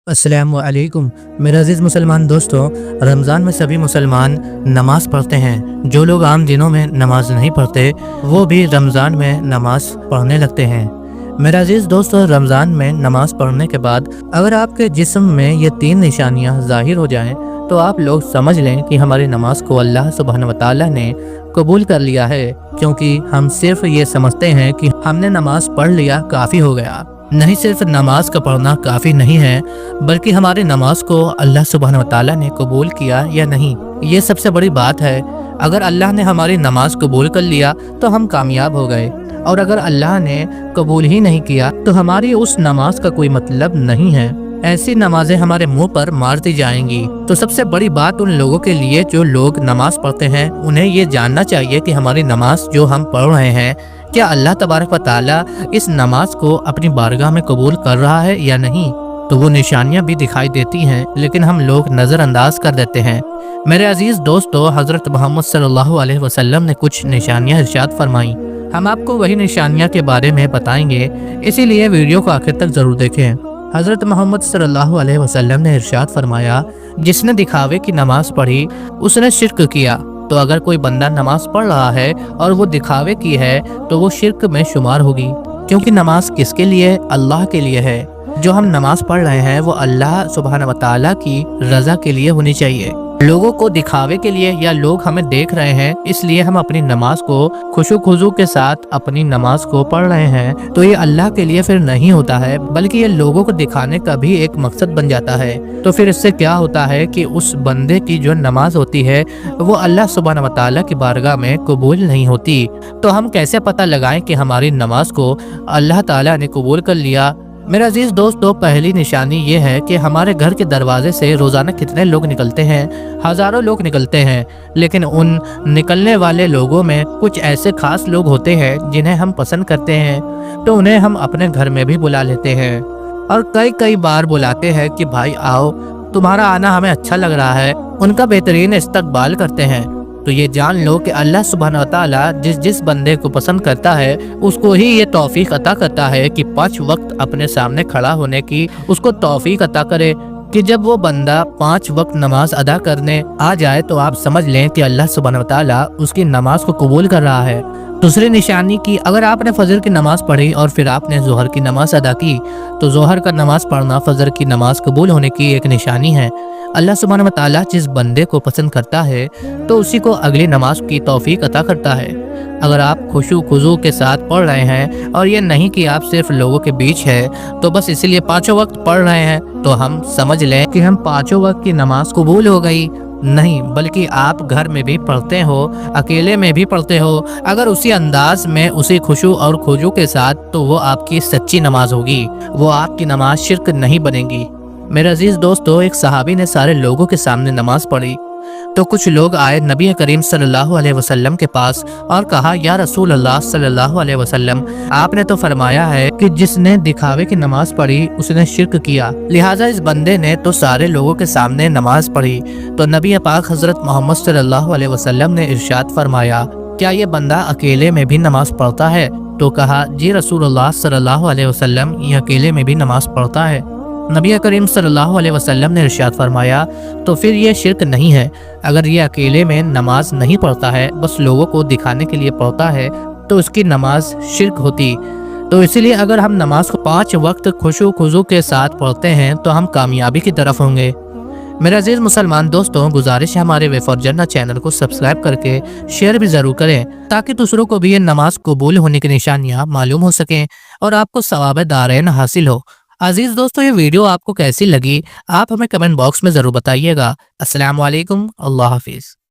अस्सलाम वालेकुम। मेरे अजीज़ मुसलमान दोस्तों, रमज़ान में सभी मुसलमान नमाज़ पढ़ते हैं। जो लोग आम दिनों में नमाज़ नहीं पढ़ते वो भी रमज़ान में नमाज़ पढ़ने लगते हैं। मेरे अजीज़ दोस्तों, रमज़ान में नमाज़ पढ़ने के बाद अगर आपके जिस्म में ये 3 निशानियाँ ज़ाहिर हो जाएं तो आप लोग समझ लें कि हमारी नमाज़ को अल्लाह सुब्हानहू व तआला ने कबूल कर लिया है, क्योंकि हम सिर्फ ये समझते हैं कि हमने नमाज़ पढ़ लिया, काफ़ी हो गया। नहीं, सिर्फ नमाज का पढ़ना काफ़ी नहीं है, बल्कि हमारी नमाज को अल्लाह सुब्हानहू व तआला ने कबूल किया या नहीं, ये सबसे बड़ी बात है। अगर अल्लाह ने हमारी नमाज कबूल कर लिया तो हम कामयाब हो गए, और अगर अल्लाह ने कबूल ही नहीं किया तो हमारी उस नमाज का कोई मतलब नहीं है। ऐसी नमाजें हमारे मुंह पर मारती जाएंगी। तो सबसे बड़ी बात उन लोगों के लिए जो लोग नमाज पढ़ते हैं, उन्हें ये जानना चाहिए कि हमारी नमाज जो हम पढ़ रहे हैं, क्या अल्लाह तबारक व तआला इस नमाज को अपनी बारगाह में कबूल कर रहा है या नहीं। तो वो निशानियां भी दिखाई देती हैं, लेकिन हम लोग नज़रअंदाज कर देते हैं। मेरे अजीज़ दोस्तों, हज़रत मोहम्मद सल्लल्लाहु अलैहि वसल्लम ने कुछ निशानियां इरशाद फरमाई। हम आपको वही निशानियां के बारे में बताएंगे, इसीलिए वीडियो को आखिर तक ज़रूर देखें। हज़रत मोहम्मद सल्लल्लाहु अलैहि वसल्लम ने इरशाद फरमाया, जिसने दिखावे की नमाज पढ़ी उसने शिर्क किया। तो अगर कोई बंदा नमाज पढ़ रहा है और वो दिखावे की है तो वो शिर्क में शुमार होगी, क्योंकि नमाज किसके लिए? अल्लाह के लिए है। जो हम नमाज पढ़ रहे हैं वो अल्लाह सुब्हानहू व तआला की रज़ा के लिए होनी चाहिए। लोगों को दिखावे के लिए या लोग हमें देख रहे हैं इसलिए हम अपनी नमाज को खुशू खुजू के साथ अपनी नमाज को पढ़ रहे हैं, तो ये अल्लाह के लिए फिर नहीं होता है, बल्कि ये लोगों को दिखाने का भी एक मकसद बन जाता है। तो फिर इससे क्या होता है कि उस बंदे की जो नमाज होती है वो अल्लाह सुब्हानहू व तआला की बारगाह में कबूल नहीं होती। तो हम कैसे पता लगाएं कि हमारी नमाज को अल्लाह ताला ने कबूल कर लिया? मेरे अजीज दोस्तों, पहली निशानी ये है कि हमारे घर के दरवाजे से रोज़ाना कितने लोग निकलते हैं। हज़ारों लोग निकलते हैं, लेकिन उन निकलने वाले लोगों में कुछ ऐसे खास लोग होते हैं जिन्हें हम पसंद करते हैं, तो उन्हें हम अपने घर में भी बुला लेते हैं और कई बार बुलाते हैं कि भाई आओ, तुम्हारा आना हमें अच्छा लग रहा है। उनका बेहतरीन इस्तकबाल करते हैं। तो ये जान लो कि अल्लाह सुब्हानहू व तआला जिस बंदे को पसंद करता है उसको ही ये तौफीक अता करता है कि 5 वक्त अपने सामने खड़ा होने की उसको तौफीक अता करे। कि जब वो बंदा 5 वक्त नमाज अदा करने आ जाए तो आप समझ लें कि अल्लाह सुब्हानहू व तआला उसकी नमाज को कबूल कर रहा है। दूसरी निशानी की, अगर आपने फजर की नमाज पढ़ी और फिर आपने जोहर की नमाज अदा की, तो जोहर का नमाज पढ़ना फजर की नमाज कबूल होने की एक निशानी है। अल्लाह सुब्हानहू व तआला जिस बंदे को पसंद करता है तो उसी को अगली नमाज की तौफीक अता करता है। अगर आप खुशू खुजू के साथ पढ़ रहे हैं और ये नहीं कि आप सिर्फ लोगों के बीच है तो बस इसीलिए 5 वक्त पढ़ रहे हैं, तो हम समझ लें कि हम 5 वक्त की नमाज कबूल हो गई। नहीं, बल्कि आप घर में भी पढ़ते हो, अकेले में भी पढ़ते हो, अगर उसी अंदाज में उसी खुशू और खुजू के साथ, तो वो आपकी सच्ची नमाज होगी, वो आपकी नमाज शिर्क नहीं बनेगी। मेरे अजीज दोस्तों, एक सहाबी ने सारे लोगों के सामने नमाज पढ़ी तो कुछ लोग आए नबी करीम सल्लल्लाहु अलैहि वसल्लम के पास और कहा, या रसूल अल्लाह सल्लल्लाहु अलैहि वसल्लम, आपने तो फरमाया है कि जिसने दिखावे की नमाज पढ़ी उसने शिर्क किया, लिहाजा इस बंदे ने तो सारे लोगों के सामने नमाज पढ़ी। तो नबी पाक हजरत मोहम्मद सल्लल्लाहु अलैहि वसल्लम ने इरशाद फरमाया, क्या ये बंदा अकेले में भी नमाज पढ़ता है? तो कहा, जी रसूलुल्लाह सल्लल्लाहु अलैहि वसल्लम, ये अकेले में भी नमाज पढ़ता है। नबी करीम सल्लल्लाहु अलैहि वसल्लम ने इरशाद फरमाया, तो फिर ये शिर्क नहीं है। अगर ये अकेले में नमाज नहीं पढ़ता है, बस लोगों को दिखाने के लिए पढ़ता है, तो उसकी नमाज शिर्क होती। तो इसीलिए अगर हम नमाज को 5 वक्त खुशू खुजू के साथ पढ़ते हैं तो हम कामयाबी की तरफ होंगे। मेरे अजीज मुसलमान दोस्तों, गुजारिश है हमारे वे फॉर जन्नत चैनल को सब्सक्राइब करके शेयर भी जरूर करें, ताकि दूसरों को भी ये नमाज कबूल होने की निशानियाँ मालूम हो सकें और आपको सवाब दारैन हासिल हो। अजीज दोस्तों, ये वीडियो आपको कैसी लगी आप हमें कमेंट बॉक्स में ज़रूर बताइएगा। अस्सलाम वालेकुम, अल्लाह हाफिज़।